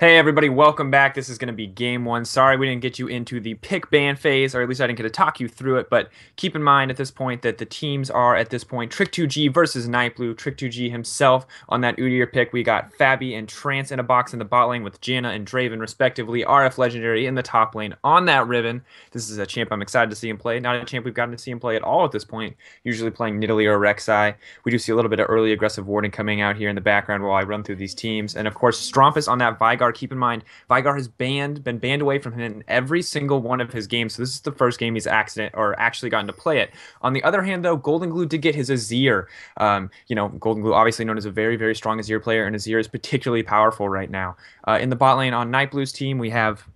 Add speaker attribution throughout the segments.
Speaker 1: Hey everybody, welcome back. This is going to be game one. Sorry we didn't get you into the pick ban phase, or at least I didn't get to talk you through it, but keep in mind at this point that the teams are at this point Trick2g versus Nightblue. Trick2g himself on that Udyr pick. We got Fabi and Trance in a box in the bot lane with Janna and Draven respectively. RF Legendary in the top lane on that Riven. This is a champ I'm excited to see him play. Not a champ we've gotten to see him play at all at this point, usually playing Nidalee or Rek'Sai. We do see a little bit of early aggressive warding coming out here in the background while I run through these teams. And of course, Strumpus on that Veigar. Keep in mind, Veigar has been banned away from him in every single one of his games. So this is the first game he's actually gotten to play it. On the other hand, though, Golden Glue did get his Azir. Golden Glue obviously known as a very, very strong Azir player, and Azir is particularly powerful right now. In the bot lane on Nightblue's team, we have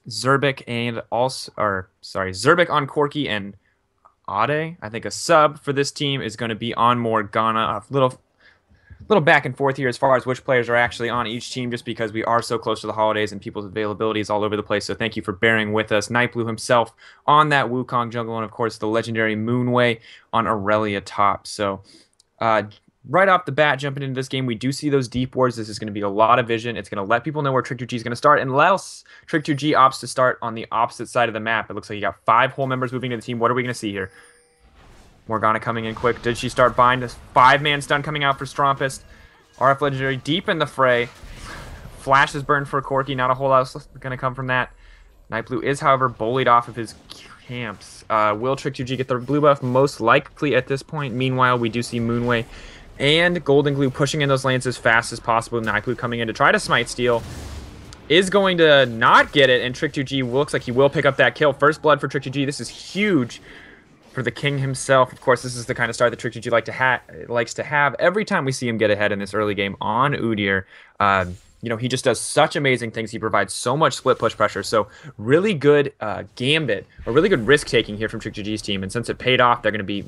Speaker 1: Zerbic on Corki and Ade. I think a sub for this team is going to be on Morgana. A little back and forth here as far as which players are actually on each team, just because we are so close to the holidays and people's availability is all over the place. So thank you for bearing with us. Nightblue himself on that Wukong jungle, and of course the legendary Moonway on Aurelia top. So right off the bat, jumping into this game, we do see those deep wards. This is going to be a lot of vision. It's going to let people know where Trick2g is going to start, unless Trick2g opts to start on the opposite side of the map. It looks like you got 5 whole members moving to the team. What are we going to see here? Morgana coming in quick. Did she start bind? This 5-man stun coming out for Strumpus. RF Legendary deep in the fray. Flash is burned for Corki. Not a whole lot going to come from that. Nightblue is, however, bullied off of his camps. Will Trick2g get the blue buff? Most likely at this point. Meanwhile, we do see Moonway and Golden Glue pushing in those lanes as fast as possible. Nightblue coming in to try to smite steal. Is going to not get it, and Trick2g looks like he will pick up that kill. First blood for Trick2g. This is huge for the king himself. Of course, this is the kind of start that Trick2g likes to have every time we see him get ahead in this early game on Udyr. He just does such amazing things. He provides so much split push pressure. So really good gambit, or really good risk taking here from Trick2g's team. And since it paid off, they're going to be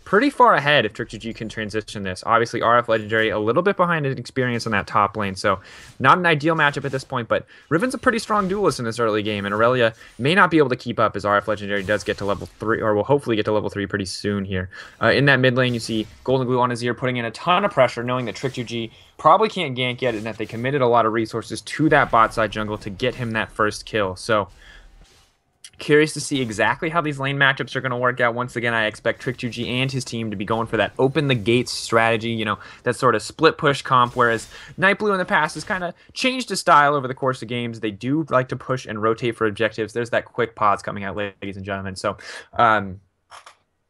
Speaker 1: pretty far ahead if Trick2g can transition this. Obviously, RF Legendary a little bit behind in experience on that top lane. So not an ideal matchup at this point, but Riven's a pretty strong duelist in this early game, and Aurelia may not be able to keep up as RF Legendary does get to level 3, or will hopefully get to level 3 pretty soon here. In that mid lane, you see Golden Glue on his ear putting in a ton of pressure, knowing that Trick2g probably can't gank yet, and that they committed a lot of resources to that bot side jungle to get him that first kill. So curious to see exactly how these lane matchups are going to work out. Once again, I expect Trick2g and his team to be going for that open the gates strategy, that sort of split push comp, whereas Nightblue in the past has kind of changed his style over the course of games. They do like to push and rotate for objectives. There's that quick pause coming out, ladies and gentlemen. So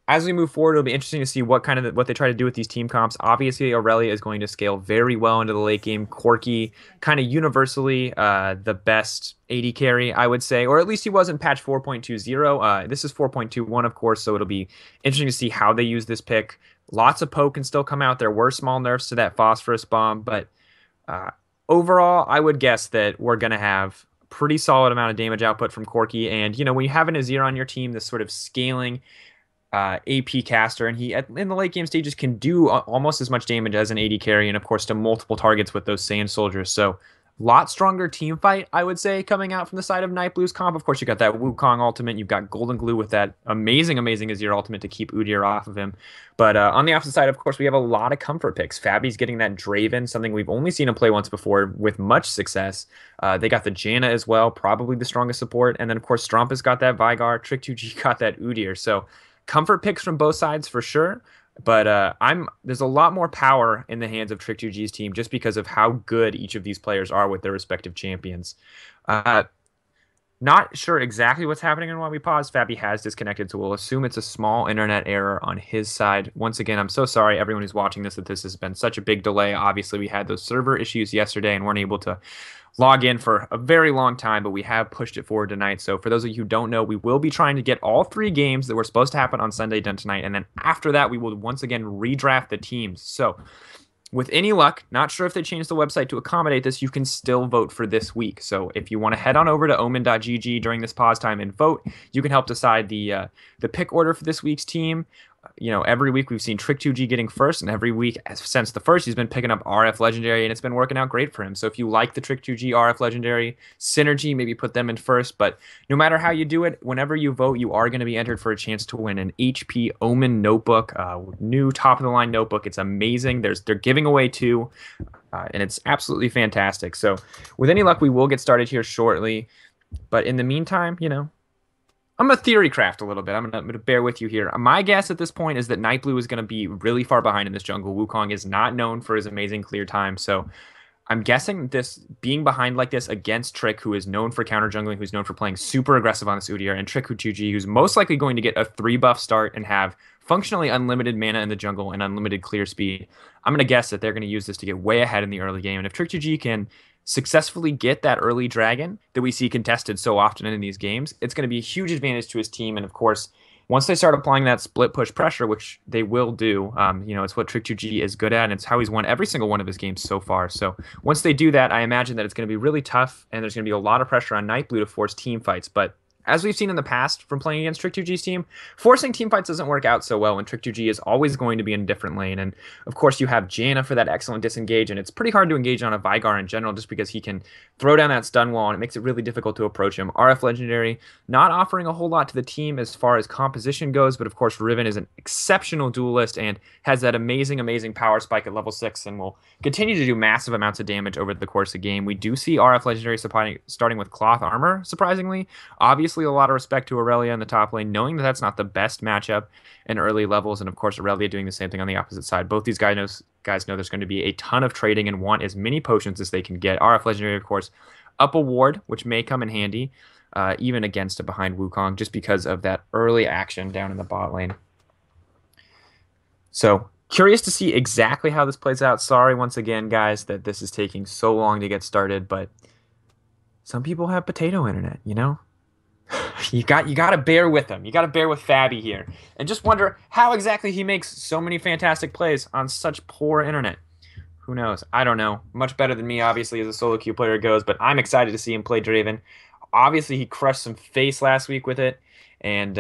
Speaker 1: as we move forward, it'll be interesting to see what they try to do with these team comps. Obviously, Aurelia is going to scale very well into the late game. Corki, kind of universally the best AD carry, I would say, or at least he was in patch 4.20. This is 4.21, of course, so it'll be interesting to see how they use this pick. Lots of poke can still come out. There were small nerfs to that phosphorus bomb, but overall, I would guess that we're going to have pretty solid amount of damage output from Corki. And, when you have an Azir on your team, this sort of scaling AP caster, and he in the late game stages can do almost as much damage as an AD carry, and of course to multiple targets with those Sand Soldiers. So lot stronger team fight, I would say, coming out from the side of Nightblue's comp. Of course, you got that Wukong ultimate. You've got Golden Glue with that amazing Azir ultimate to keep Udyr off of him. But on the opposite side, of course, we have a lot of comfort picks. Fabi's getting that Draven, something we've only seen him play once before with much success. They got the Janna as well, probably the strongest support. And then, of course, Strumpus got that Veigar. Trick2g got that Udyr. So comfort picks from both sides for sure, but there's a lot more power in the hands of Trick2g's team just because of how good each of these players are with their respective champions. Not sure exactly what's happening and why we paused. Fabi has disconnected, so we'll assume it's a small internet error on his side. Once again, I'm so sorry everyone who's watching this that this has been such a big delay. Obviously, we had those server issues yesterday and weren't able to log in for a very long time, but we have pushed it forward tonight. So for those of you who don't know, we will be trying to get all 3 games that were supposed to happen on Sunday done tonight, and then after that we will once again redraft the teams. So with any luck, not sure if they changed the website to accommodate this, you can still vote for this week. So if you want to head on over to OMEN.gg during this pause time and vote, you can help decide the pick order for this week's team. Every week we've seen Trick2g getting first, and every week since the first, he's been picking up RF Legendary, and it's been working out great for him. So if you like the Trick2g RF Legendary synergy, maybe put them in first. But no matter how you do it, whenever you vote, you are going to be entered for a chance to win an HP OMEN notebook, new top-of-the-line notebook. It's amazing. They're giving away 2. and it's absolutely fantastic. So with any luck, we will get started here shortly. But in the meantime, I'm gonna theory craft a little bit. I'm gonna bear with you here. My guess at this point is that Nightblue is gonna be really far behind in this jungle. Wukong is not known for his amazing clear time, so I'm guessing this being behind like this against Trick, who is known for counter jungling, who's known for playing super aggressive on this Udyr, and Trick2g, who's most likely going to get a 3 buff start and have functionally unlimited mana in the jungle and unlimited clear speed. I'm going to guess that they're going to use this to get way ahead in the early game. And if Trick2g can successfully get that early dragon that we see contested so often in these games, it's going to be a huge advantage to his team. And of course, once they start applying that split push pressure, which they will do, it's what Trick2g is good at, and it's how he's won every single one of his games so far. So once they do that, I imagine that it's going to be really tough, and there's going to be a lot of pressure on Nightblue to force team fights. But as we've seen in the past from playing against Trick2g's team, forcing team fights doesn't work out so well, and Trick2g is always going to be in a different lane. And of course, you have Janna for that excellent disengage, and it's pretty hard to engage on a Veigar in general just because he can throw down that stun wall, and it makes it really difficult to approach him. RF Legendary not offering a whole lot to the team as far as composition goes, but of course, Riven is an exceptional duelist and has that amazing, amazing power spike at level 6 and will continue to do massive amounts of damage over the course of the game. We do see RF Legendary starting with cloth armor, surprisingly. Obviously, a lot of respect to Aurelia in the top lane, knowing that that's not the best matchup in early levels, and of course Aurelia doing the same thing on the opposite side. Both these guys know there's going to be a ton of trading and want as many potions as they can get. RF Legendary, of course, up a ward, which may come in handy, even against a behind Wukong, just because of that early action down in the bot lane. So curious to see exactly how this plays out. Sorry once again, guys, that this is taking so long to get started, but some people have potato internet, You got to bear with him. You got to bear with Fabi here, and just wonder how exactly he makes so many fantastic plays on such poor internet. Who knows? I don't know. Much better than me, obviously, as a solo queue player goes. But I'm excited to see him play Draven. Obviously, he crushed some face last week with it, and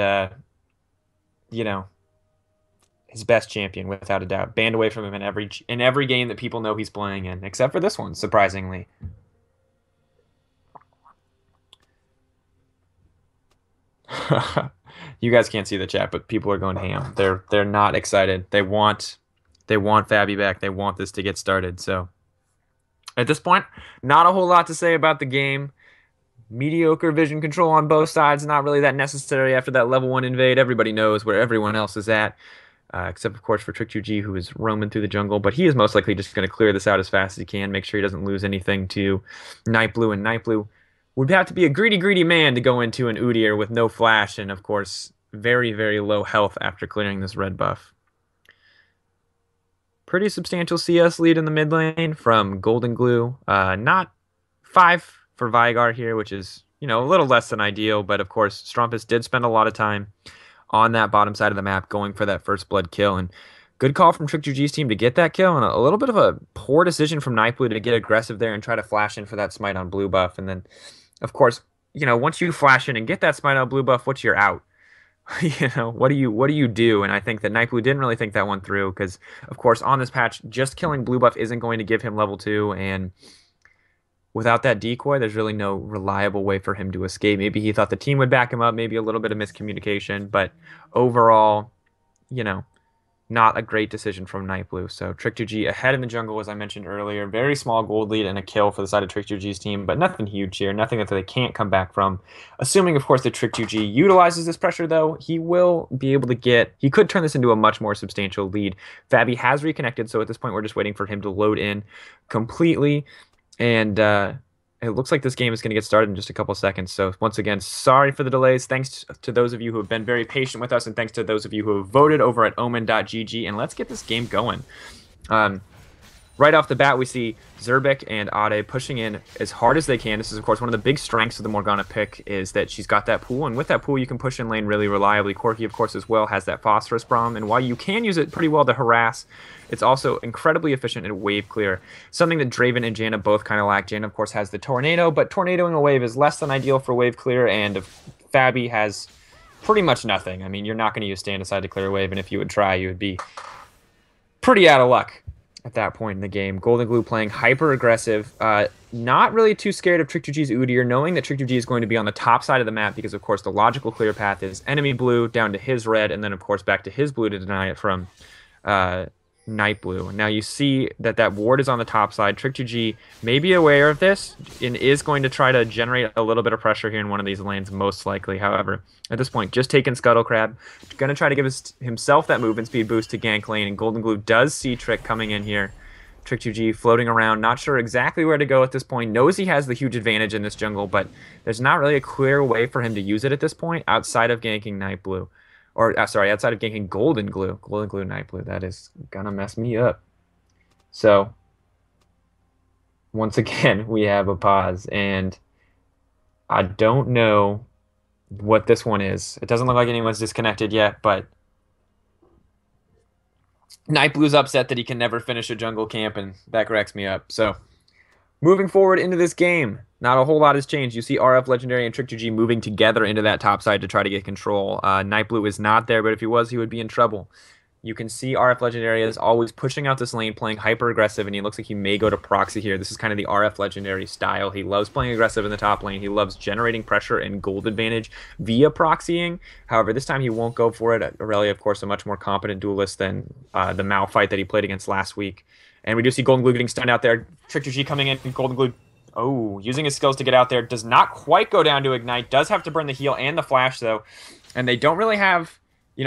Speaker 1: his best champion without a doubt. Banned away from him in every game that people know he's playing in, except for this one, surprisingly. You guys can't see the chat, but people are going ham. They're not excited. They want Fabi back. They want this to get started. So at this point, not a whole lot to say about the game. Mediocre vision control on both sides. Not really that necessary after that level 1 invade. Everybody knows where everyone else is at. Except, of course, for Trick2g, who is roaming through the jungle. But he is most likely just going to clear this out as fast as he can. Make sure he doesn't lose anything to Nightblue. And Nightblue would have to be a greedy, greedy man to go into an Udyr with no flash and, of course, very, very low health after clearing this red buff. Pretty substantial CS lead in the mid lane from Golden Glue. Not 5 for Veigar here, which is, a little less than ideal. But, of course, Strumpus did spend a lot of time on that bottom side of the map going for that first blood kill. And good call from Trick2g's team to get that kill, and a little bit of a poor decision from Nightblue to get aggressive there and try to flash in for that smite on blue buff. And then, of course, once you flash in and get that smite on blue buff, what's your out? What do you do? And I think that Nightblue didn't really think that one through because, of course, on this patch, just killing blue buff isn't going to give him level 2, and without that decoy, there's really no reliable way for him to escape. Maybe he thought the team would back him up, maybe a little bit of miscommunication, but overall, not a great decision from Nightblue. So Trick2g ahead in the jungle, as I mentioned earlier. Very small gold lead and a kill for the side of Trick2g's team, but nothing huge here. Nothing that they can't come back from. Assuming, of course, that Trick2g utilizes this pressure, though, he will be able to he could turn this into a much more substantial lead. Fabi has reconnected, so at this point, we're just waiting for him to load in completely. And it looks like this game is going to get started in just a couple seconds. So once again, sorry for the delays. Thanks to those of you who have been very patient with us, and thanks to those of you who have voted over at OMEN.gg. And let's get this game going. Right off the bat, we see Zerbic and Ade pushing in as hard as they can. This is, of course, one of the big strengths of the Morgana pick is that she's got that pool, and with that pool, you can push in lane really reliably. Corki, of course, as well, has that Phosphorus Bomb, and while you can use it pretty well to harass, it's also incredibly efficient in wave clear, something that Draven and Janna both kind of lack. Janna, of course, has the Tornado, but tornadoing a wave is less than ideal for wave clear, and Fabi has pretty much nothing. I mean, you're not going to use Stand Aside to clear a wave, and if you would try, you would be pretty out of luck at that point in the game. Golden Glue playing hyper aggressive, not really too scared of Trick2g's Udyr, knowing that Trick2g is going to be on the top side of the map because, of course, the logical clear path is enemy blue down to his red, and then, of course, back to his blue to deny it from Nightblue. Now you see that that ward is on the top side. Trick2g may be aware of this and is going to try to generate a little bit of pressure here in one of these lanes, most likely. However, at this point, just taking Scuttle Crab. Going to try to give himself that movement speed boost to gank lane, and Golden Glue does see Trick coming in here. Trick2g floating around, not sure exactly where to go at this point. Knows he has the huge advantage in this jungle, but there's not really a clear way for him to use it at this point outside of ganking Nightblue. Or, sorry, outside of ganking Golden Glue. Golden Glue, Nightblue. That is gonna mess me up. So, once again, we have a pause, and I don't know what this one is. It doesn't look like anyone's disconnected yet, but Nightblue's upset that he can never finish a jungle camp, and that cracks me up. So, moving forward into this game, not a whole lot has changed. You see RF Legendary and Trick2g moving together into that top side to try to get control. Nightblue is not there, but if he was, he would be in trouble. You can see RF Legendary is always pushing out this lane, playing hyper aggressive, and he looks like he may go to proxy here. This is kind of the RF Legendary style. He loves playing aggressive in the top lane. He loves generating pressure and gold advantage via proxying. However, this time he won't go for it. Aurelia, of course, a much more competent duelist than the Mao fight that he played against last week. And we do see Golden Glue getting stunned out there. Trick2g coming in, and Golden Glue, using his skills to get out there. Does not quite go down to Ignite. Does have to burn the heal and the flash, though. And they don't really have...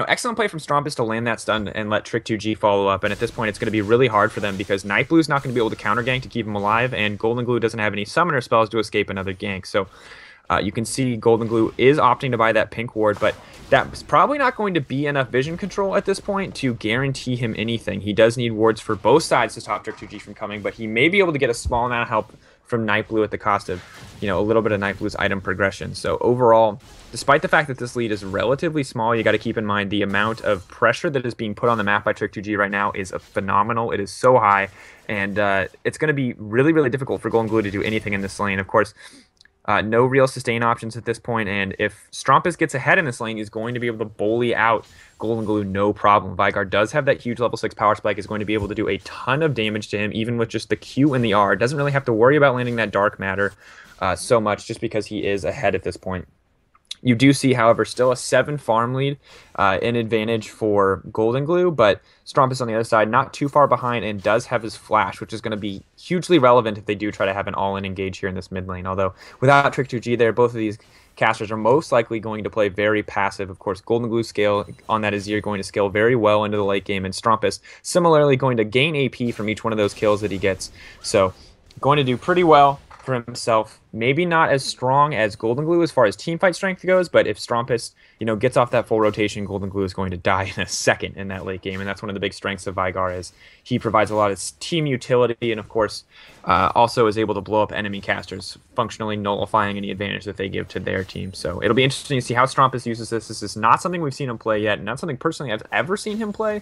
Speaker 1: excellent play from Strompus to land that stun and let Trick2g follow up. And at this point, it's going to be really hard for them because Nightblue's not going to be able to counter gank to keep him alive, and Golden Glue doesn't have any summoner spells to escape another gank. So you can see Golden Glue is opting to buy that pink ward, but that's probably not going to be enough vision control at this point to guarantee him anything. He does need wards for both sides to stop Trick2g from coming, but he may be able to get a small amount of help from Nightblue at the cost of, a little bit of Nightblue's item progression. So overall, despite the fact that this lead is relatively small, you got to keep in mind the amount of pressure that is being put on the map by Trick2g right now is phenomenal. It is so high, and it's going to be really, really difficult for Golden Glue to do anything in this lane. Of course, no real sustain options at this point, and if Strompus gets ahead in this lane, he's going to be able to bully out Golden Glue no problem. Veigar does have that huge level 6 power spike, is going to be able to do a ton of damage to him, even with just the Q and the R. Doesn't really have to worry about landing that dark matter so much, just because he is ahead at this point. You do see, however, still a 7 farm lead in advantage for Golden Glue, but Strompus on the other side, not too far behind, and does have his flash, which is going to be hugely relevant if they do try to have an all-in engage here in this mid lane. Although, without Trick2g there, both of these casters are most likely going to play very passive. Of course, Golden Glue scale on that Azir going to scale very well into the late game, and Strompus similarly going to gain AP from each one of those kills that he gets. So, going to do pretty well for himself. Maybe not as strong as Golden Glue as far as teamfight strength goes, but if Strompus, gets off that full rotation, Golden Glue is going to die in a second in that late game, and that's one of the big strengths of Veigar, is he provides a lot of team utility, and of course, also is able to blow up enemy casters, functionally nullifying any advantage that they give to their team. So it'll be interesting to see how Strompus uses this. This is not something we've seen him play yet, and not something personally I've ever seen him play,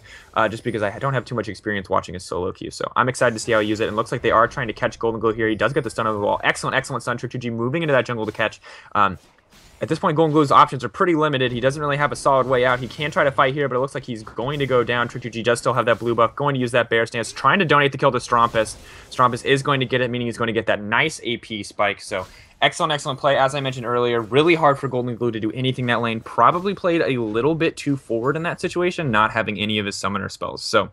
Speaker 1: just because I don't have too much experience watching his solo queue. So I'm excited to see how he uses it, and it looks like they are trying to catch Golden Glue here. He does get the stun on the wall. Excellent, excellent stun. Trick2g moving into that jungle to catch. At this point, Golden Glue's options are pretty limited. He doesn't really have a solid way out. He can try to fight here, but it looks like he's going to go down. Trick2g does still have that blue buff, going to use that bear stance, trying to donate the kill to Strompus. Strompus is going to get it, meaning he's going to get that nice AP spike. So excellent, excellent play. As I mentioned earlier, really hard for Golden Glue to do anything that lane. Probably played a little bit too forward in that situation, not having any of his summoner spells. So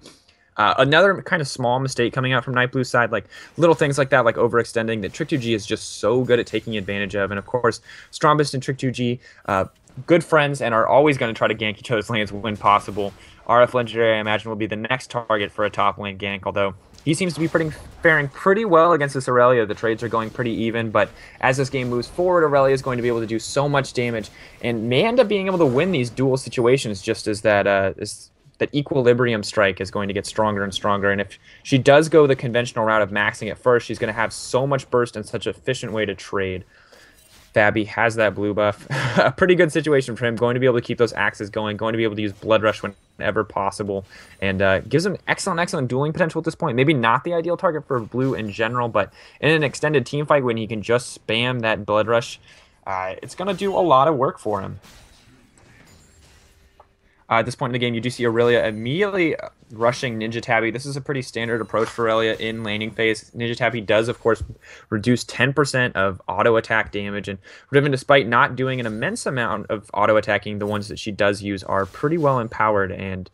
Speaker 1: another kind of small mistake coming out from Nightblue's side, like little things like that, like overextending, that Trick2g is just so good at taking advantage of. And of course, Strompus and Trick2g, good friends, and are always going to try to gank each other's lanes when possible. RF Legendary, I imagine, will be the next target for a top lane gank, although he seems to be faring pretty well against this Aurelia. The trades are going pretty even, but as this game moves forward, Aurelia is going to be able to do so much damage and may end up being able to win these duel situations, just as that equilibrium strike is going to get stronger and stronger. And if she does go the conventional route of maxing it first, she's going to have so much burst and such an efficient way to trade. Fabi has that blue buff. A pretty good situation for him, going to be able to keep those axes going, going to be able to use Blood Rush whenever possible, and gives him excellent, excellent dueling potential at this point. Maybe not the ideal target for blue in general, but in an extended team fight when he can just spam that Blood Rush, it's going to do a lot of work for him. At this point in the game, you do see Aurelia immediately rushing Ninja Tabby. This is a pretty standard approach for Aurelia in laning phase. Ninja Tabby does, of course, reduce 10% of auto attack damage, and Riven, despite not doing an immense amount of auto attacking, the ones that she does use are pretty well empowered, and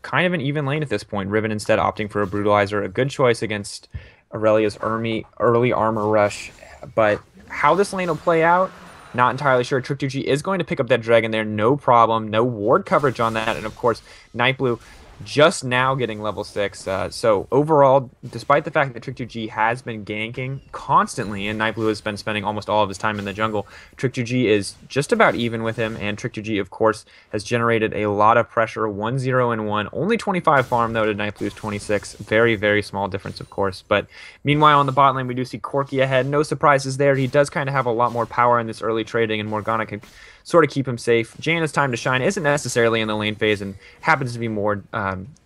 Speaker 1: kind of an even lane at this point. Riven instead opting for a Brutalizer, a good choice against Aurelia's early armor rush. But how this lane will play out, not entirely sure. Trick2g is going to pick up that dragon there, no problem. No ward coverage on that, and of course, Nightblue just now getting level 6. So overall, despite the fact that Trick2g has been ganking constantly, and Nightblue has been spending almost all of his time in the jungle, Trick2g is just about even with him, and Trick2g, of course, has generated a lot of pressure. 1-0 and 1. Only 25 farm, though, to Nightblue's 26. Very, very small difference, of course. But meanwhile, on the bot lane, we do see Corki ahead. No surprises there. He does kind of have a lot more power in this early trading, and Morgana can sort of keep him safe. Jaina's time to shine isn't necessarily in the lane phase and happens to be more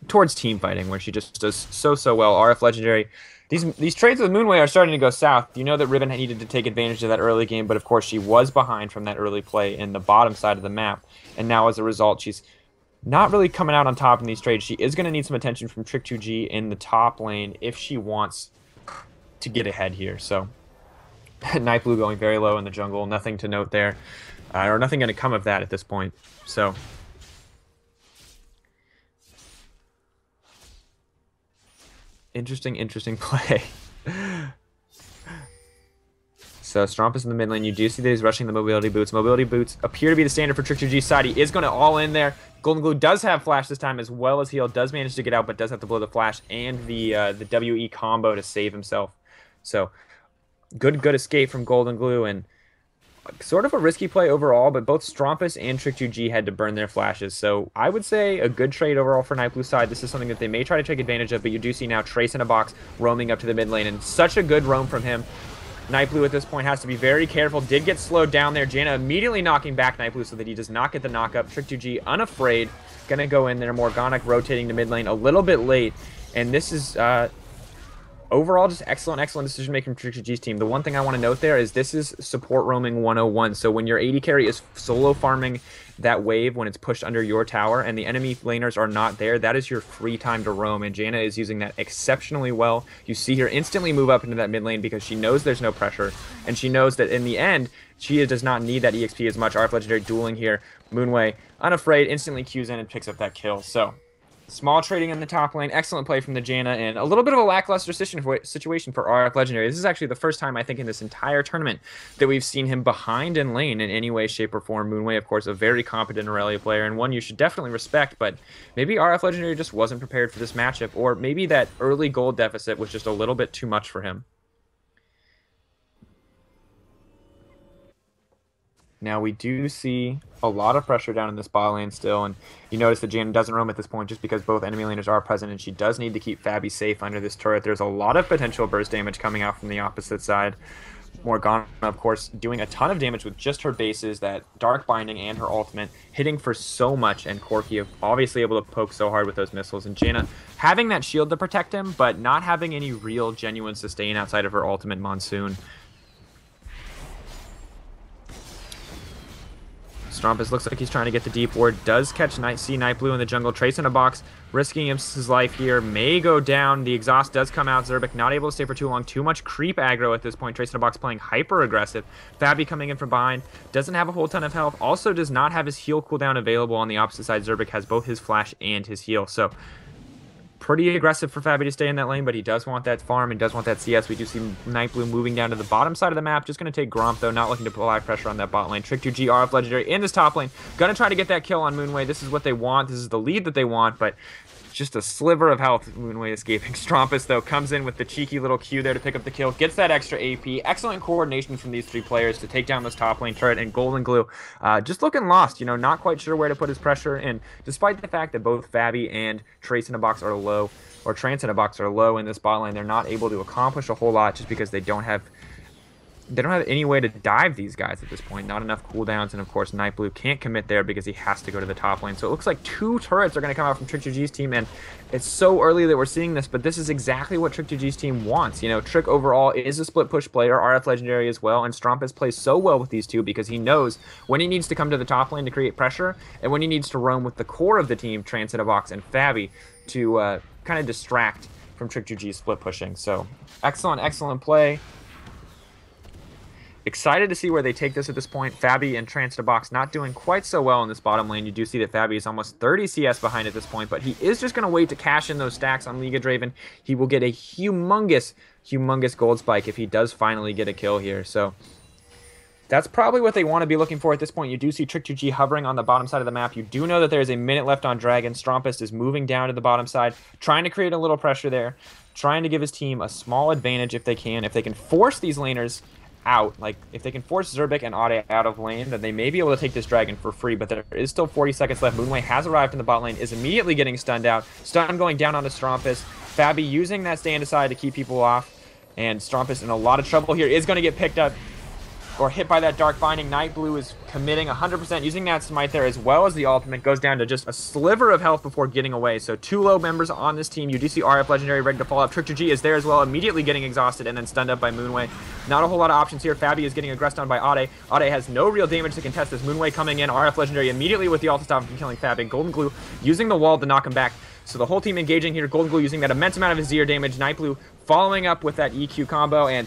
Speaker 1: towards team fighting, where she just does so well. RF Legendary. These trades with Moonway are starting to go south. You know that Riven needed to take advantage of that early game, but of course she was behind from that early play in the bottom side of the map, and now as a result she's not really coming out on top in these trades. She is going to need some attention from Trick2g in the top lane if she wants to get ahead here. So Nightblue going very low in the jungle, nothing to note there. Or nothing going to come of that at this point. So interesting play. So Strumpus in the mid lane. You do see that he's rushing the mobility boots. Mobility boots appear to be the standard for Trick2g's side. He is going to all in there. Golden Glue does have flash this time as well as heal. Does manage to get out, but does have to blow the flash and the WE combo to save himself. So good escape from Golden Glue, and sort of a risky play overall, but both Strumpus and Trick2g had to burn their flashes. So I would say a good trade overall for Nightblue's side. This is something that they may try to take advantage of, but you do see now Trace in a box roaming up to the mid lane, and such a good roam from him. Nightblue at this point has to be very careful. Did get slowed down there. Jaina immediately knocking back Nightblue so that he does not get the knockup. Trick2g unafraid, gonna go in there. Morgana rotating to mid lane a little bit late, and this is overall, just excellent decision making from Trick2g's team. The one thing I want to note there is this is support roaming 101. So when your AD carry is solo farming that wave when it's pushed under your tower and the enemy laners are not there, that is your free time to roam, and Jaina is using that exceptionally well. You see her instantly move up into that mid lane because she knows there's no pressure, and she knows that in the end, she does not need that EXP as much. RF Legendary dueling here. Moonway, unafraid, instantly Qs in and picks up that kill. So small trading in the top lane, excellent play from the Jaina, and a little bit of a lackluster situation for RF Legendary. This is actually the first time, I think, in this entire tournament that we've seen him behind in lane in any way, shape, or form. Moonway, of course, a very competent Aurelia player, and one you should definitely respect, but maybe RF Legendary just wasn't prepared for this matchup, or maybe that early gold deficit was just a little bit too much for him. Now, we do see a lot of pressure down in this bot lane still, and you notice that Jaina doesn't roam at this point just because both enemy laners are present, and she does need to keep Fabi safe under this turret. There's a lot of potential burst damage coming out from the opposite side. Morgana, of course, doing a ton of damage with just her bases, that Dark Binding and her ultimate, hitting for so much, and Corki obviously able to poke so hard with those missiles, and Jaina having that shield to protect him, but not having any real, genuine sustain outside of her ultimate Monsoon. Strumpus looks like he's trying to get the deep ward. Does catch Nightblue in the jungle. Trace in a box, risking his life here. May go down. The exhaust does come out. Zerbic not able to stay for too long. Too much creep aggro at this point. Trace in a box playing hyper aggressive. Fabi coming in from behind. Doesn't have a whole ton of health. Also does not have his heal cooldown available on the opposite side. Zerbic has both his flash and his heal. So pretty aggressive for Fabi to stay in that lane, but he does want that farm and does want that CS. We do see Nightblue moving down to the bottom side of the map. Just going to take Gromp, though, not looking to apply pressure on that bot lane. Trick2g, RF Legendary in this top lane. Going to try to get that kill on Moonway. This is what they want. This is the lead that they want, but just a sliver of health. Moonway escaping. Strumpus, though, comes in with the cheeky little Q there to pick up the kill. Gets that extra AP. Excellent coordination from these three players to take down this top lane turret. And Golden Glue just looking lost, you know, not quite sure where to put his pressure. And despite the fact that both Fabi and Trace in a box are low, or Trance in a box are low in this bot lane, they're not able to accomplish a whole lot just because they don't have any way to dive these guys at this point. Not enough cooldowns, and of course Nightblue can't commit there because he has to go to the top lane. So it looks like 2 turrets are going to come out from Trick2g's team, and it's so early that we're seeing this, but this is exactly what Trick2g's team wants. You know, Trick overall is a split push player, RF Legendary as well, and Strumpus plays so well with these two because he knows when he needs to come to the top lane to create pressure, and when he needs to roam with the core of the team, Trance in a box and Fabi, to kind of distract from Trick2g's split pushing. So excellent play. Excited to see where they take this at this point. Fabi and Trick2g not doing quite so well in this bottom lane. You do see that Fabi is almost 30 CS behind at this point, but he is just going to wait to cash in those stacks on Liga Draven. He will get a humongous gold spike if he does finally get a kill here. So that's probably what they want to be looking for at this point. You do see Trick2g hovering on the bottom side of the map. You do know that there's a minute left on Dragon. Strumpus is moving down to the bottom side, trying to create a little pressure there, trying to give his team a small advantage if they can. If they can force these laners out, like if they can force Zerbic and Ade out of lane, then they may be able to take this Dragon for free, but there is still 40 seconds left. Moonway has arrived in the bot lane, is immediately getting stunned out. Stun going down onto Strumpus. Fabi using that stand aside to keep people off, and Strumpus in a lot of trouble here, is going to get picked up or hit by that Dark Binding. Nightblue is committing 100%, using that smite there as well as the ultimate. Goes down to just a sliver of health before getting away. So 2 low members on this team. You do see RF Legendary ready to fall up. Trick2g is there as well, immediately getting exhausted and then stunned up by Moonway. Not a whole lot of options here. Fabi is getting aggressed on by Ade. Ade has no real damage to contest this. Moonway coming in. RF Legendary immediately with the ult to stop him from killing Fabi. Golden Glue using the wall to knock him back. So the whole team engaging here. Golden Glue using that immense amount of Azir damage. Nightblue following up with that EQ combo and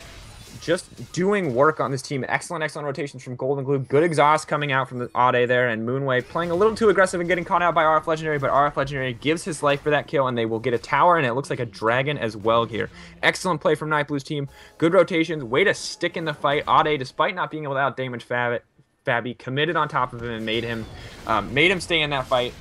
Speaker 1: just doing work on this team. Excellent rotations from Golden Glue. Good exhaust coming out from the Ade there, and Moonway playing a little too aggressive and getting caught out by RF Legendary, but RF Legendary gives his life for that kill, and they will get a tower, and it looks like a dragon as well here. Excellent play from Nightblue's team. Good rotations. Way to stick in the fight. Ade, despite not being able to out-damage Fabi, committed on top of him and made him stay in that fight.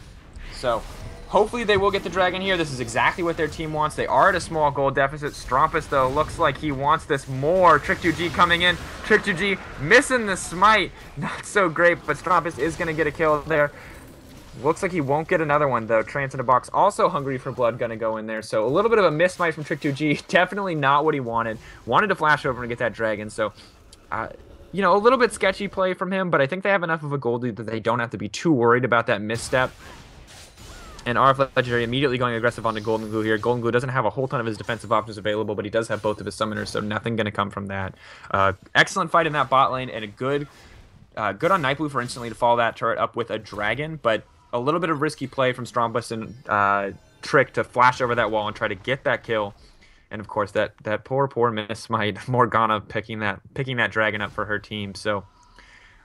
Speaker 1: So hopefully they will get the dragon here. This is exactly what their team wants. They are at a small gold deficit. Strumpus, though, looks like he wants this more. Trick2g coming in. Trick2g missing the smite. Not so great, but Strumpus is going to get a kill there. Looks like he won't get another one, though. Trick2g also hungry for blood, going to go in there. So a little bit of a miss smite from Trick2g. Definitely not what he wanted. Wanted to flash over and get that dragon. So, you know, a little bit sketchy play from him, but I think they have enough of a gold lead that they don't have to be too worried about that misstep. And RF Legendary immediately going aggressive onto Golden Glue here. Golden Glue doesn't have a whole ton of his defensive options available, but he does have both of his summoners, so nothing going to come from that. Excellent fight in that bot lane, and a good on Nightblue for instantly to follow that turret up with a dragon, but a little bit of risky play from Strumpus and Trick to flash over that wall and try to get that kill. And of course, that poor miss smite. Morgana picking that dragon up for her team. So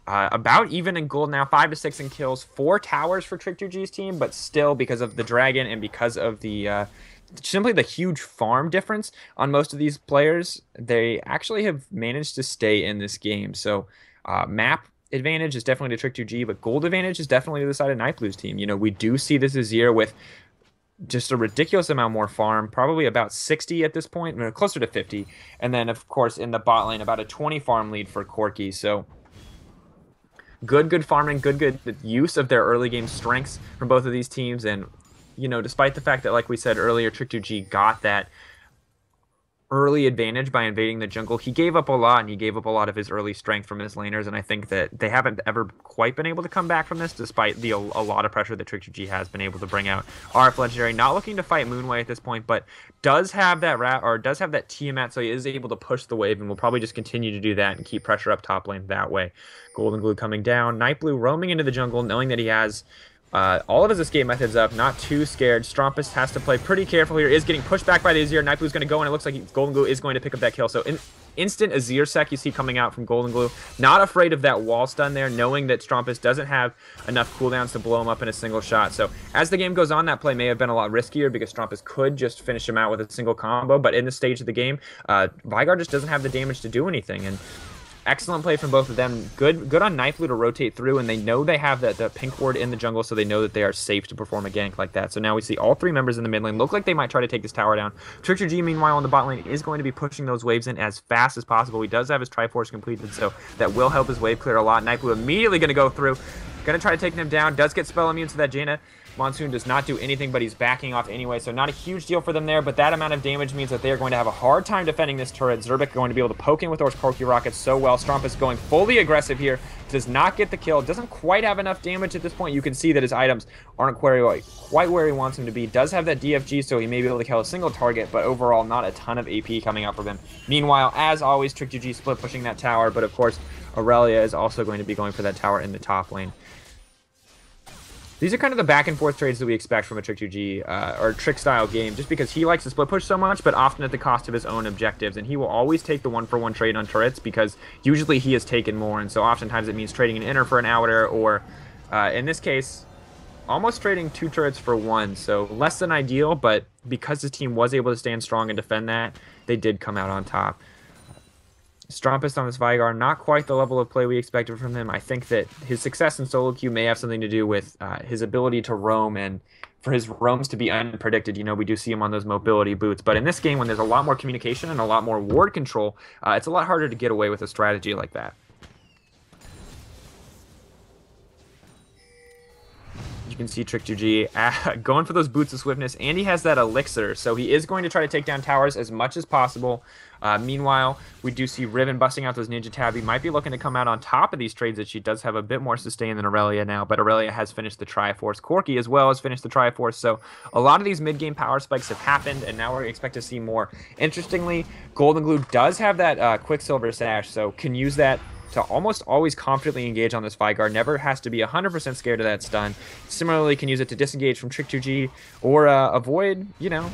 Speaker 1: about even in gold now, 5 to 6 in kills, 4 towers for Trick2g's team, but still because of the dragon and because of the simply the huge farm difference on most of these players, they actually have managed to stay in this game. So map advantage is definitely to Trick2g, but gold advantage is definitely to the side of Nightblue's team. You know, we do see this Azir with just a ridiculous amount more farm, probably about 60 at this point, closer to 50. And then, of course, in the bot lane, about a 20 farm lead for Corki. So good farming, good use of their early game strengths from both of these teams. And, you know, despite the fact that, like we said earlier, Trick2g got that early advantage by invading the jungle, he gave up a lot, and he gave up a lot of his early strength from his laners, and I think that they haven't ever quite been able to come back from this, despite a lot of pressure that Trick2g has been able to bring out. RF Legendary not looking to fight Moonway at this point, but does have that Tiamat, so he is able to push the wave, and will probably just continue to do that and keep pressure up top lane that way. Golden Glue coming down, Nightblue roaming into the jungle, knowing that he has all of his escape methods up, not too scared. Strumpus has to play pretty careful here, is getting pushed back by the Azir. Nightblue's going to go, and it looks like Golden Glue is going to pick up that kill. So instant Azir sec you see coming out from Golden Glue. Not afraid of that wall stun there, knowing that Strumpus doesn't have enough cooldowns to blow him up in a single shot. So as the game goes on, that play may have been a lot riskier because Strumpus could just finish him out with a single combo, but in this stage of the game, Veigar just doesn't have the damage to do anything. And excellent play from both of them. Good on Nightblue to rotate through, and they know they have the pink ward in the jungle, so they know that they are safe to perform a gank like that. So now we see all 3 members in the mid lane look like they might try to take this tower down. Trick2g, meanwhile, on the bot lane is going to be pushing those waves in as fast as possible. He does have his Triforce completed, so that will help his wave clear a lot. Nightblue immediately going to go through. Going to try to take him down. Does get spell immune, so that Jaina Monsoon does not do anything, but he's backing off anyway, so not a huge deal for them there, but that amount of damage means that they are going to have a hard time defending this turret. Zerbic going to be able to poke in with those Corki rockets so well. Strumpus going fully aggressive here, does not get the kill, doesn't quite have enough damage at this point. You can see that his items aren't quite where he wants them to be. Does have that DFG, so he may be able to kill a single target, but overall not a ton of AP coming out from him. Meanwhile, as always, Trick2g split pushing that tower, but of course Aurelia is also going to be going for that tower in the top lane. These are kind of the back and forth trades that we expect from a Trick2g or Trick style game, just because he likes to split push so much, but often at the cost of his own objectives. And he will always take the 1-for-1 trade on turrets because usually he has taken more, and so oftentimes it means trading an inner for an outer, or in this case, almost trading 2 turrets for 1. So less than ideal, but because his team was able to stand strong and defend that, they did come out on top. Strumpist on this Vigar, not quite the level of play we expected from him. I think that his success in solo queue may have something to do with his ability to roam, and for his roams to be unpredicted. You know, we do see him on those mobility boots, but in this game, when there's a lot more communication and a lot more ward control, it's a lot harder to get away with a strategy like that. You can see Trick2g going for those boots of swiftness, and he has that elixir, so he is going to try to take down towers as much as possible. Meanwhile, we do see Riven busting out those Ninja Tab. He might be looking to come out on top of these trades, that she does have a bit more sustain than Aurelia now, but Aurelia has finished the Triforce. Corki as well has finished the Triforce, so a lot of these mid-game power spikes have happened, and now we expect to see more. Interestingly, Golden Glue does have that Quicksilver sash, so can use that to almost always confidently engage on this Vigar. Never has to be 100% scared of that stun. Similarly, can use it to disengage from Trick2g or avoid, you know,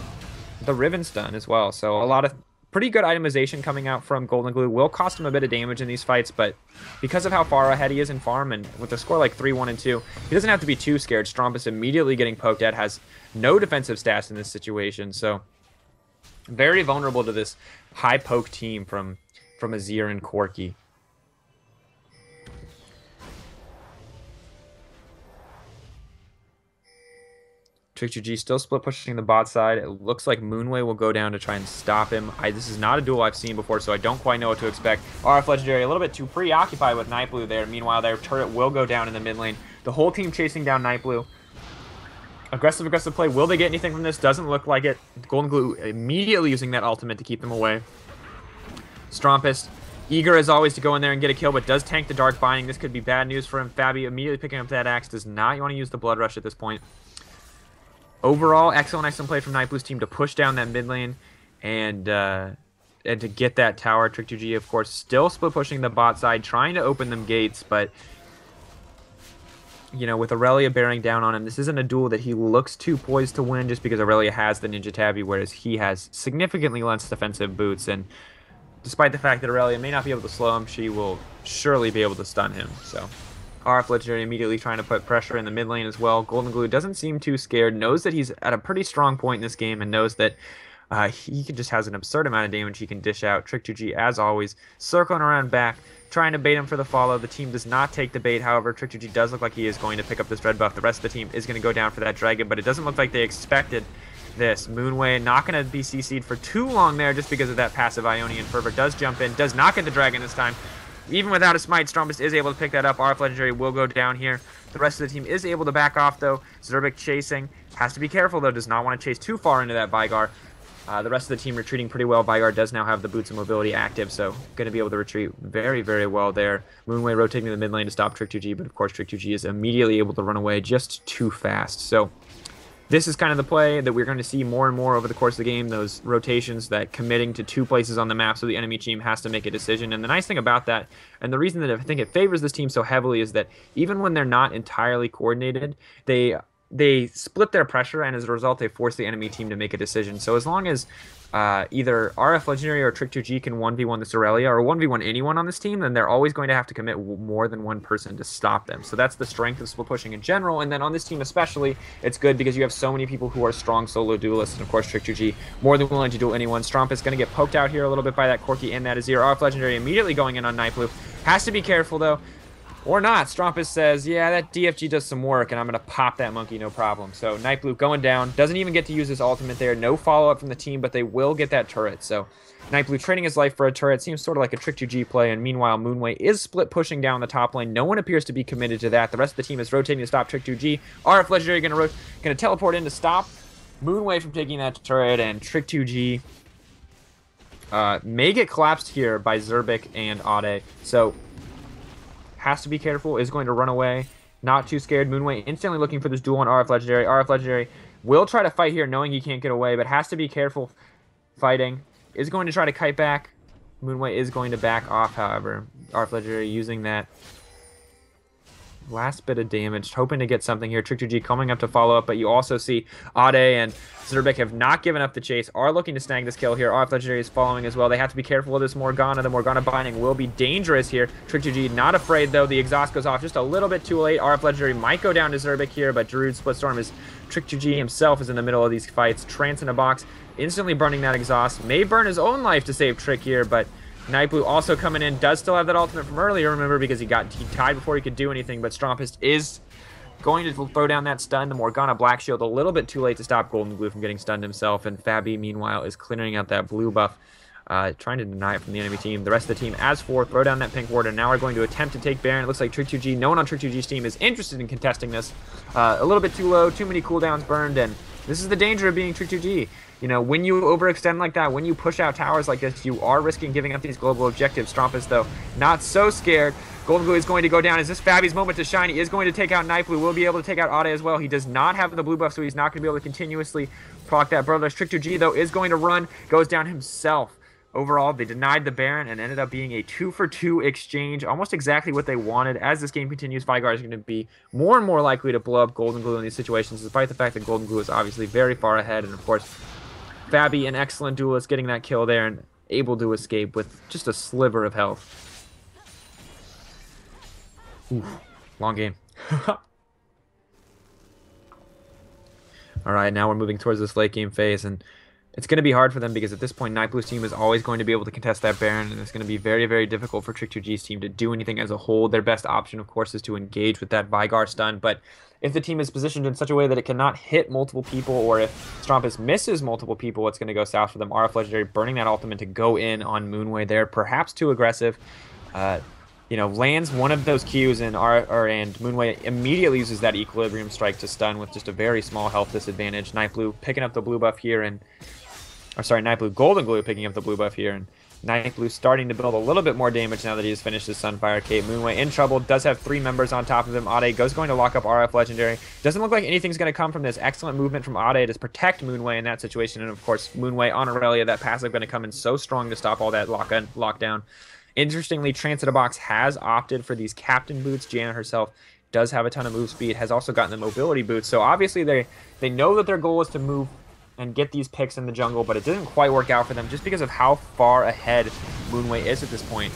Speaker 1: the Riven stun as well. So a lot of pretty good itemization coming out from Golden Glue. Will cost him a bit of damage in these fights, but because of how far ahead he is in farm, and with a score like 3-1 and 2, he doesn't have to be too scared. Strumpist immediately getting poked at, has no defensive stats in this situation, so very vulnerable to this high poke team from Azir and Corki. Trick2g still split pushing the bot side. It looks like Moonway will go down to try and stop him. This is not a duel I've seen before, so I don't quite know what to expect. RF Legendary a little bit too preoccupied with Nightblue there. Meanwhile, their turret will go down in the mid lane. The whole team chasing down Nightblue. Aggressive play. Will they get anything from this? Doesn't look like it. Golden Glue immediately using that ultimate to keep them away. Strumpist, eager as always to go in there and get a kill, but does tank the Dark Binding. This could be bad news for him. Fabi immediately picking up that axe. Does not want to use the Blood Rush at this point. Overall, excellent play from Nightblue's team to push down that mid lane and to get that tower. Trick2g, of course, still split pushing the bot side, trying to open them gates, but you know, with Aurelia bearing down on him, this isn't a duel that he looks too poised to win, just because Aurelia has the Ninja Tabby, whereas he has significantly less defensive boots, and despite the fact that Aurelia may not be able to slow him, she will surely be able to stun him, so RF Legendary immediately trying to put pressure in the mid lane as well. Golden Glue doesn't seem too scared, knows that he's at a pretty strong point in this game, and knows that he just has an absurd amount of damage he can dish out. Trick2g, as always, circling around back, trying to bait him for the follow. The team does not take the bait, however. Trick2g does look like he is going to pick up this red buff. The rest of the team is going to go down for that dragon, but it doesn't look like they expected this. Moonway not going to be CC'd for too long there just because of that passive. Ionian Fervor does jump in, does not get the dragon this time. Even without a smite, Strumpist is able to pick that up. RF Legendary will go down here. The rest of the team is able to back off, though. Zerbic chasing. Has to be careful, though. Does not want to chase too far into that Vigar. The rest of the team retreating pretty well. Vigar does now have the boots of mobility active, so going to be able to retreat very, very well there. Moonway rotating to the mid lane to stop Trick2g, but of course Trick2g is immediately able to run away just too fast. So this is kind of the play that we're going to see more and more over the course of the game, those rotations, that committing to 2 places on the map so the enemy team has to make a decision. And the nice thing about that, and the reason that I think it favors this team so heavily, is that even when they're not entirely coordinated, they split their pressure, and as a result, they force the enemy team to make a decision. So as long as either RF Legendary or Trick2g can 1v1 this Aurelia, or 1v1 anyone on this team, then they're always going to have to commit more than one person to stop them. So that's the strength of split pushing in general, and then on this team especially, it's good because you have so many people who are strong solo duelists, and of course Trick2g more than willing to duel anyone. Stromp is going to get poked out here a little bit by that Corki and that Azir. RF Legendary immediately going in on Nightblue. Has to be careful though. Or not. Strumpist says, yeah, that DFG does some work, and I'm going to pop that monkey, no problem. So Nightblue going down. Doesn't even get to use his ultimate there. No follow-up from the team, but they will get that turret. So Nightblue trading his life for a turret. Seems sort of like a Trick2g play, and meanwhile, Moonway is split pushing down the top lane. No one appears to be committed to that. The rest of the team is rotating to stop Trick2g. RF Legendary going to teleport in to stop Moonway from taking that turret, and Trick2g may get collapsed here by Zerbic and Ade. So has to be careful, is going to run away. Not too scared. Moonway instantly looking for this duel on RF Legendary. RF Legendary will try to fight here knowing he can't get away, but has to be careful fighting. Is going to try to kite back. Moonway is going to back off, however. RF Legendary using that last bit of damage, hoping to get something here. Trick2g coming up to follow up, but you also see Ade and Zerbek have not given up the chase, are looking to snag this kill here. RF Legendary is following as well. They have to be careful of this Morgana. The Morgana binding will be dangerous here. Trick2g not afraid, though. The exhaust goes off just a little bit too late. RF Legendary might go down to Zerbek here, but Darude Splitstorm is... Trick2g himself is in the middle of these fights. Trance in a box, instantly burning that exhaust. May burn his own life to save Trick here, but Nightblue also coming in. Does still have that ultimate from earlier, remember, because he tied before he could do anything, but Strompist is going to throw down that stun. The Morgana Black Shield a little bit too late to stop GoldenGlue from getting stunned himself, and Fabi, meanwhile, is clearing out that blue buff, trying to deny it from the enemy team. The rest of the team, as for, throw down that pink ward, and now we're going to attempt to take Baron. It looks like Trick2g, no one on Trick2g's team is interested in contesting this. A little bit too low, too many cooldowns burned, and this is the danger of being Trick2g. You know, when you overextend like that, when you push out towers like this, you are risking giving up these global objectives. Strompist, though, not so scared. GoldenGlue is going to go down. Is this Fabi's moment to shine? He is going to take out Nightblue. Will be able to take out Ade as well. He does not have the blue buff, so he's not going to be able to continuously proc that Brothers. Trick2g, though, is going to run. Goes down himself. Overall, they denied the Baron and ended up being a 2-for-2 exchange, almost exactly what they wanted. As this game continues, Vigar is going to be more and more likely to blow up GoldenGlue in these situations, despite the fact that GoldenGlue is obviously very far ahead. And, of course, Fabi, an excellent duelist, getting that kill there and able to escape with just a sliver of health. Oof, long game. Alright, now we're moving towards this late game phase, and it's going to be hard for them because at this point, Nightblue's team is always going to be able to contest that Baron, and it's going to be very, very difficult for Trick2g's team to do anything as a whole. Their best option, of course, is to engage with that Vigar stun, but if the team is positioned in such a way that it cannot hit multiple people, or if Strompist misses multiple people, it's going to go south for them. RF Legendary burning that ultimate to go in on Moonway there, perhaps too aggressive. You know, lands one of those Qs, and Moonway immediately uses that Equilibrium Strike to stun with just a very small health disadvantage. Nightblue picking up the blue buff here, and... Or sorry, Nightblue, GoldenGlue picking up the blue buff here, and Nightblue starting to build a little bit more damage now that he has finished his Sunfire Cape. Moonway in trouble, does have 3 members on top of him. Ade going to lock up RF Legendary. Doesn't look like anything's going to come from this. Excellent movement from Ade to protect Moonway in that situation, and of course, Moonway on Aurelia, that passive going to come in so strong to stop all that lockdown. Interestingly, Trance in a Box has opted for these Captain Boots. Janna herself does have a ton of move speed, has also gotten the mobility boots, so obviously they know that their goal is to move and get these picks in the jungle, but it didn't quite work out for them just because of how far ahead Moonway is at this point.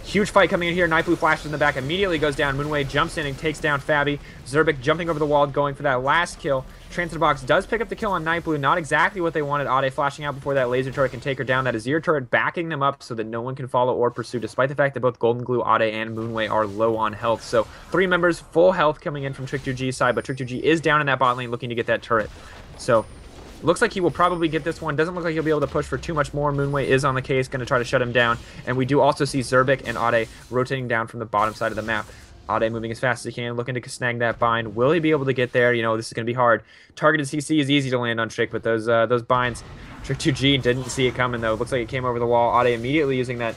Speaker 1: Huge fight coming in here. Nightblue flashes in the back, immediately goes down. Moonway jumps in and takes down Fabi. Zerbek jumping over the wall, going for that last kill. Trance in the Box does pick up the kill on Nightblue. Not exactly what they wanted. Ade flashing out before that laser turret can take her down. That Azir turret backing them up so that no one can follow or pursue, despite the fact that both GoldenGlue, Ade, and Moonway are low on health. So 3 members, full health coming in from Trick2g's side, but Trick2g is down in that bot lane looking to get that turret. So looks like he will probably get this one. Doesn't look like he'll be able to push for too much more. Moonway is on the case, going to try to shut him down. And we do also see Zerbek and Ade rotating down from the bottom side of the map. Ade moving as fast as he can, looking to snag that bind. Will he be able to get there? You know, this is going to be hard. Targeted CC is easy to land on Trick, but those binds, Trick2g didn't see it coming, though. Looks like it came over the wall. Ade immediately using that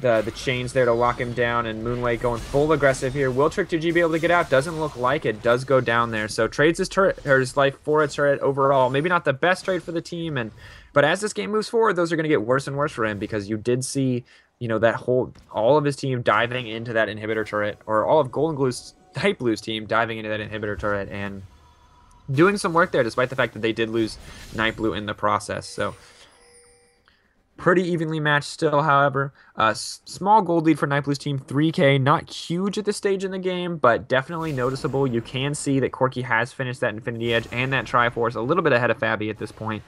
Speaker 1: the chains there to lock him down, and Moonway going full aggressive here. Will Trick2g be able to get out? Doesn't look like it. Does go down there. So trades his turret, or his life for a turret overall. Maybe not the best trade for the team, but as this game moves forward, those are going to get worse and worse for him, because you did see, you know, all of his team diving into that inhibitor turret, or all of Nightblue's team diving into that inhibitor turret and doing some work there, despite the fact that they did lose Nightblue in the process. So pretty evenly matched still, however. Small gold lead for Nightblue's team, 3K. Not huge at this stage in the game, but definitely noticeable. You can see that Corki has finished that Infinity Edge and that Triforce a little bit ahead of Fabi at this point.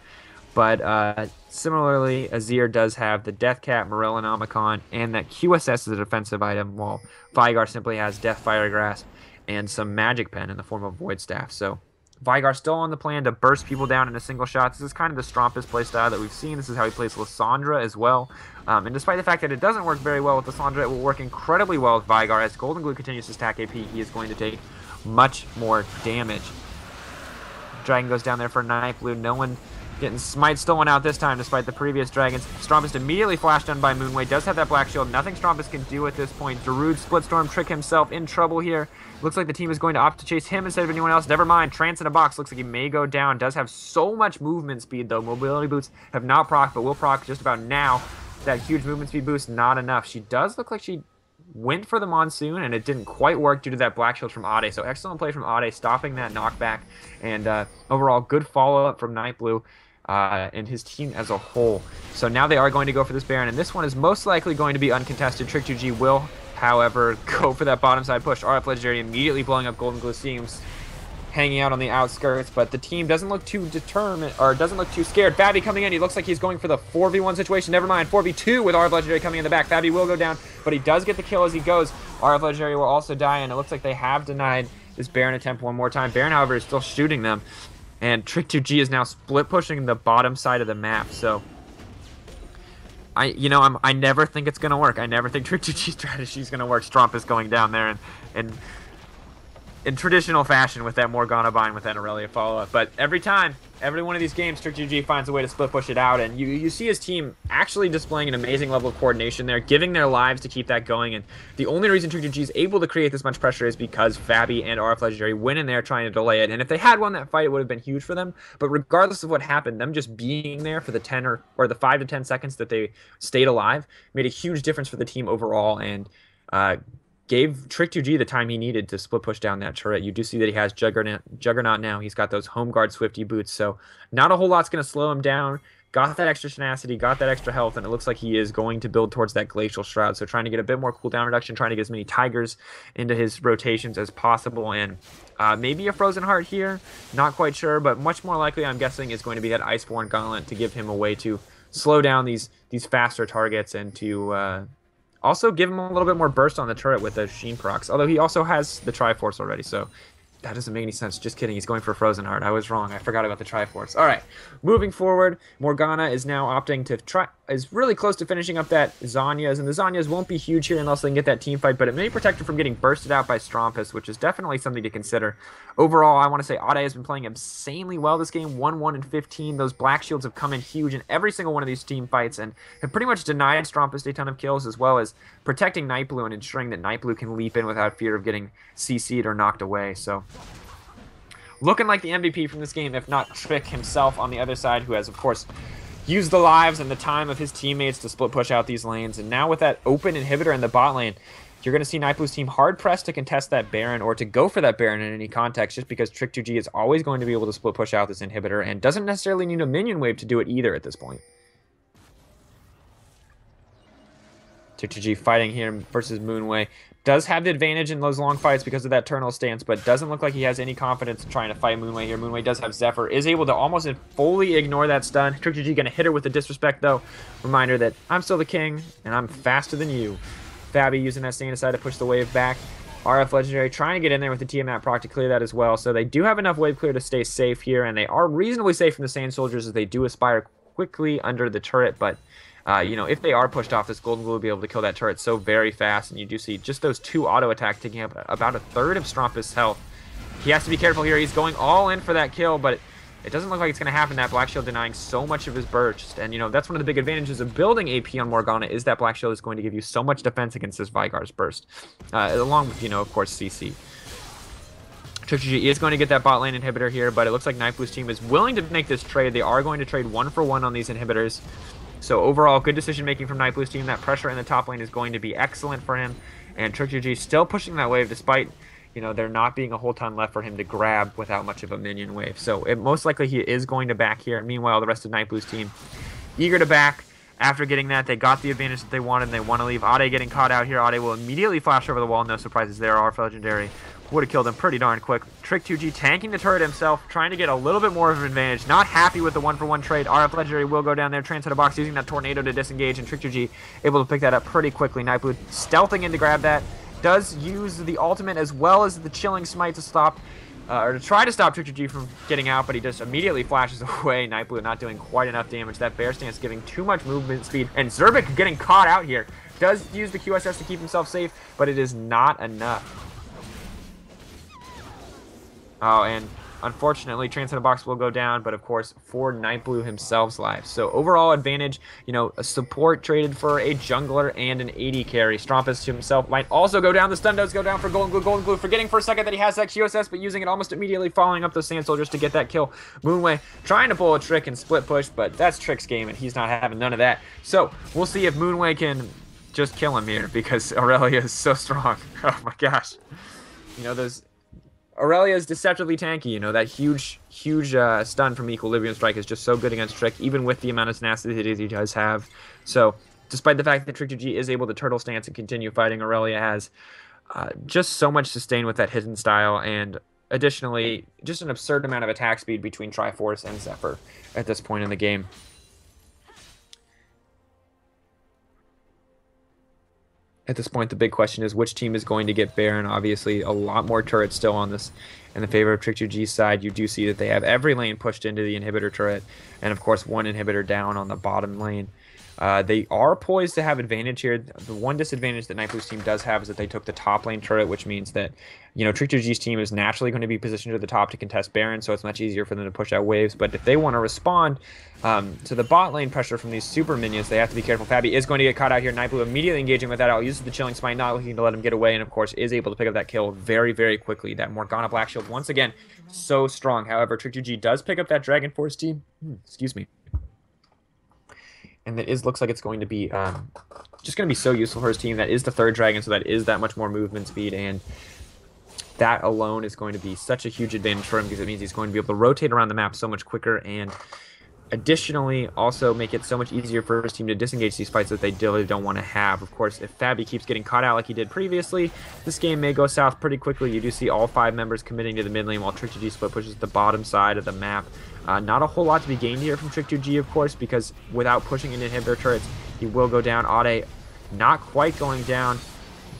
Speaker 1: But similarly, Azir does have the Death Cap, Morel, and Omicron, and that QSS is a defensive item, while Vigar simply has Death Fire Grasp and some Magic Pen in the form of Void Staff. So Vigar still on the plan to burst people down in a single shot. This is kind of the Strompist playstyle that we've seen. This is how he plays Lissandra as well. And despite the fact that it doesn't work very well with Lissandra, it will work incredibly well with Vigar. As GoldenGlue continues to stack AP, he is going to take much more damage. Dragon goes down there for Nightblue. No one getting Smite stolen out this time, despite the previous Dragons. Strompist immediately flashed on by Moonway. Does have that Black Shield. Nothing Strompist can do at this point. Darude Splitstorm, Trick himself in trouble here. Looks like the team is going to opt to chase him instead of anyone else. Never mind. Trance in a Box. Looks like he may go down. Does have so much movement speed, though. Mobility boots have not proc, but will proc just about now. That huge movement speed boost, not enough. She does look like she went for the Monsoon, and it didn't quite work due to that Black Shield from Ade. So excellent play from Ade, stopping that knockback, and overall good follow-up from Nightblue and his team as a whole. So now they are going to go for this Baron, and this one is most likely going to be uncontested. Trick2g will, however, go for that bottom side push. RF Legendary immediately blowing up Golden Glue Seams, hanging out on the outskirts, but the team doesn't look too determined, or doesn't look too scared. Fabi coming in, he looks like he's going for the 4v1 situation. Never mind, 4v2 with RF Legendary coming in the back. Fabi will go down, but he does get the kill as he goes. RF Legendary will also die, and it looks like they have denied this Baron attempt one more time. Baron, however, is still shooting them, and Trick2g is now split pushing the bottom side of the map, so I never think it's going to work. I never think Trick2g's strategy is going to work. Stromp is going down there, and in traditional fashion with that Morgana bind with that Aurelia follow-up. But every one of these games, Trick2g finds a way to split push it out, and you see his team actually displaying an amazing level of coordination there, giving their lives to keep that going. And the only reason Trick2g is able to create this much pressure is because Fabi and RF Legendary went in there trying to delay it. And if they had won that fight, it would have been huge for them. But regardless of what happened, them just being there for the 10 or the 5 to 10 seconds that they stayed alive made a huge difference for the team overall, and gave Trick2g the time he needed to split push down that turret. You do see that he has Juggernaut now. He's got those Home Guard Swifty boots, so not a whole lot's going to slow him down. Got that extra tenacity, got that extra health, and it looks like he is going to build towards that Glacial Shroud. So trying to get a bit more cooldown reduction, trying to get as many Tigers into his rotations as possible, and maybe a Frozen Heart here. Not quite sure, but much more likely, I'm guessing, is going to be that Iceborne Gauntlet to give him a way to slow down these faster targets and to also give him a little bit more burst on the turret with the Sheen procs. Although he also has the Triforce already, so that doesn't make any sense. Just kidding. He's going for Frozen Heart. I was wrong. I forgot about the Triforce. All right. Moving forward, Morgana is now opting to is really close to finishing up that Zhonya's, and the Zhonya's won't be huge here unless they can get that team fight, but it may protect her from getting bursted out by Strompus, which is definitely something to consider. Overall, I want to say Ade has been playing insanely well this game, 1-1 and 15. Those Black Shields have come in huge in every single one of these team fights and have pretty much denied Strompus a ton of kills, as well as protecting Nightblue and ensuring that Nightblue can leap in without fear of getting CC'd or knocked away. So looking like the MVP from this game, if not Trick himself on the other side, who has, of course, used the lives and the time of his teammates to split push out these lanes. And now with that open inhibitor in the bot lane, you're going to see Nightblue's team hard-pressed to contest that Baron or to go for that Baron in any context, just because Trick2g is always going to be able to split push out this inhibitor and doesn't necessarily need a minion wave to do it either at this point. Trick2g fighting here versus Moonway. Does have the advantage in those long fights because of that Eternal stance, but doesn't look like he has any confidence in trying to fight Moonway here. Moonway does have Zephyr, is able to almost fully ignore that stun. Trick2g going to hit her with the disrespect, though. Reminder that I'm still the king, and I'm faster than you. Fabi using that stand aside to push the wave back. RF Legendary trying to get in there with the Tiamat proc to clear that as well. So they do have enough wave clear to stay safe here, and they are reasonably safe from the Sand Soldiers as they do aspire quickly under the turret, but if they are pushed off, this Golden Glue will be able to kill that turret so very fast, and you do see just those 2 auto attacks taking up about a third of Strompus' health. He has to be careful here. He's going all in for that kill, but it doesn't look like it's going to happen. That Black Shield denying so much of his burst, and that's one of the big advantages of building AP on Morgana, is that Black Shield is going to give you so much defense against this Vygar's burst, along with, of course, CC. Trick2g is going to get that bot lane inhibitor here, but it looks like Nightblue's team is willing to make this trade. They are going to trade 1-for-1 on these inhibitors. So overall, good decision-making from Nightblue's team. That pressure in the top lane is going to be excellent for him. And Trick2g still pushing that wave despite, there not being a whole ton left for him to grab without much of a minion wave. So most likely he is going to back here. Meanwhile, the rest of Nightblue's team eager to back. After getting that, they got the advantage that they wanted, and they want to leave. Ade getting caught out here. Ade will immediately flash over the wall. No surprises there. RF Legendary would have killed him pretty darn quick. Trick2g tanking the turret himself, trying to get a little bit more of an advantage. Not happy with the 1-for-1 trade. RF Legendary will go down there, transfer the box, using that tornado to disengage, and Trick2g able to pick that up pretty quickly. Nightblue stealthing in to grab that. Does use the ultimate as well as the Chilling Smite to stop, or to try to stop Trick2g from getting out, but he just immediately flashes away. Nightblue not doing quite enough damage. That bear stance giving too much movement speed, and Zerbic getting caught out here. Does use the QSS to keep himself safe, but it is not enough. Oh, and unfortunately, Transcend Box will go down, but of course, for Nightblue himself's life. So overall advantage, a support traded for a jungler and an AD carry. Strompus himself might also go down. The stun does go down for Golden Glue. Golden Glue forgetting for a second that he has that QSS, but using it almost immediately, following up those Sand Soldiers to get that kill. Moonway trying to pull a trick and split push, but that's Trick's game, and he's not having none of that. So we'll see if Moonway can just kill him here because Aurelia is so strong. Oh my gosh. You know, those Aurelia is deceptively tanky. You know, that huge stun from Equilibrium Strike is just so good against Trick, even with the amount of tenacity he does have. So, despite the fact that Trick2g is able to turtle stance and continue fighting, Aurelia has just so much sustain with that hidden style, and additionally, just an absurd amount of attack speed between Triforce and Zephyr at this point in the game. At this point, the big question is which team is going to get Baron. Obviously, a lot more turrets still on this in the favor of Trick2g's side. You do see that they have every lane pushed into the inhibitor turret, and of course, one inhibitor down on the bottom lane. They are poised to have advantage here. The one disadvantage that Nightblue's team does have is that they took the top lane turret, which means that, you know, Trick2g's team is naturally going to be positioned to the top to contest Baron, so it's much easier for them to push out waves. But if they want to respond to the bot lane pressure from these super minions, they have to be careful. Fabi is going to get caught out here. Nightblue immediately engaging with that. I'll use the Chilling Smite, not looking to let him get away, and of course is able to pick up that kill very, very quickly. That Morgana Black Shield, once again, so strong. However, Trick2g does pick up that Dragon Force team. Excuse me. And that looks like it's going to be just going to be so useful for his team. That is the third dragon, so that is that much more movement speed, and that alone is going to be such a huge advantage for him because it means he's going to be able to rotate around the map so much quicker, and additionally also make it so much easier for his team to disengage these fights that they really don't want to have. Of course, if Fabi keeps getting caught out like he did previously, this game may go south pretty quickly. You do see all 5 members committing to the mid lane while Trick2g split pushes the bottom side of the map. Not a whole lot to be gained here from Trick2g, of course, because without pushing into inhibitor turrets, he will go down. Ade not quite going down.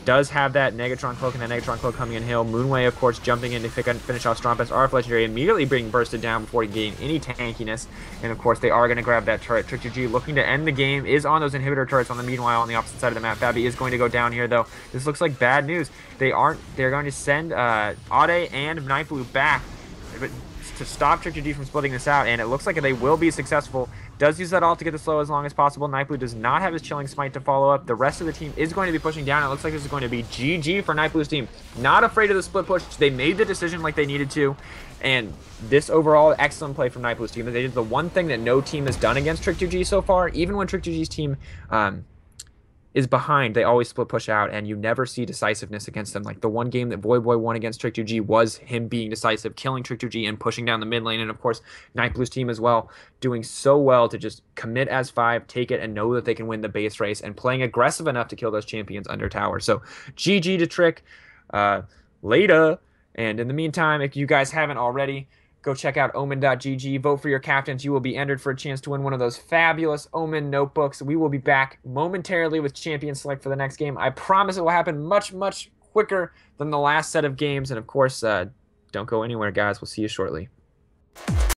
Speaker 1: Does have that Negatron Cloak, and that Negatron Cloak coming in hill. Moonway, of course, jumping in to finish off Strompus. RF Legendary immediately being bursted down before he gained any tankiness. And, of course, they are going to grab that turret. Trick2g looking to end the game is on those inhibitor turrets on the meanwhile on the opposite side of the map. Fabi is going to go down here, though. This looks like bad news. They're going to send Ade and Nightblue back to stop Trick2g from splitting this out, and it looks like they will be successful. Does use that ult to get the slow as long as possible. Nightblue does not have his Chilling Smite to follow up. The rest of the team is going to be pushing down. It looks like this is going to be GG for Nightblue's team. Not afraid of the split push. They made the decision like they needed to, and this overall excellent play from Nightblue's team. They did the one thing that no team has done against Trick2g so far. Even when Trick2g's team is behind, they always split push out, and you never see decisiveness against them. Like the one game that Voyboy won against Trick2g was him being decisive, killing Trick2g and pushing down the mid lane. And of course, Nightblue's team as well, doing so well to just commit as 5, take it, and know that they can win the base race, and playing aggressive enough to kill those champions under tower. So GG to Trick. Later. And in the meantime, if you guys haven't already, go check out OMEN.gg. Vote for your captains. You will be entered for a chance to win one of those fabulous OMEN notebooks. We will be back momentarily with Champion Select for the next game. I promise it will happen much, much quicker than the last set of games. And of course, don't go anywhere, guys. We'll see you shortly.